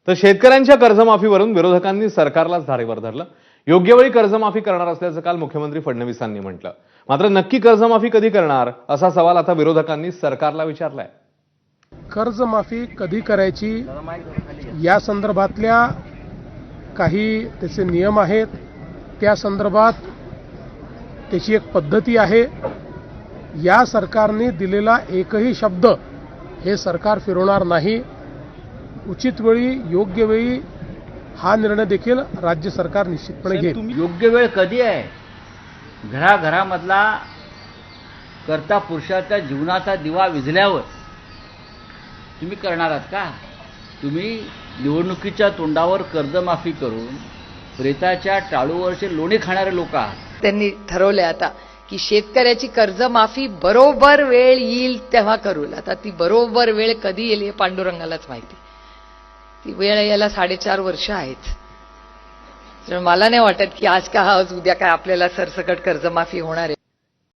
तर शेतकऱ्यांच्या कर्जमाफीवरून विरोधकांनी सरकारलाच धारेवर धरलं। योग्य वेळी कर्जमाफी करणार असल्याचं काल मुख्यमंत्री फडणवीसांनी म्हटलं। मात्र नक्की कर्जमाफी कधी करणार असा सवाल आता विरोधकांनी सरकारला विचारलाय। कर्जमाफी कधी करायची या संदर्भातल्या काही त्याचे नियम आहेत, त्या संदर्भात त्याची एक पद्धती आहे। या सरकारने दिलेला एकही शब्द हे सरकार फिरवणार नाही। उचित वेळी योग्य वेळी हा निर्णय देखील राज्य सरकार निश्चितपणे घेईल। योग्य वेळ कधी आहे? घराघरामधला कर्ता पुरुषाच्या जीवनाचा दिवा विझल्यावर तुम्ही करणार आहात का? तुम्ही निवडणुकीच्या तोंडावर कर्जमाफी करून प्रेताच्या टाळूवरचे लोणी खाणारे लोक आहात। त्यांनी ठरवलंय आता की शेतकऱ्याची कर्जमाफी बरोबर वेळ येईल तेव्हा करू। आता ती बरोबर वेळ कधी येईल हे पांडुरंगालाच माहिती। ती वेळ यायला 4.5 वर्ष आहेत। तर मला नाही वाटत की आज का आज उद्या काय आपल्याला सरसकट कर्जमाफी होणार आहे।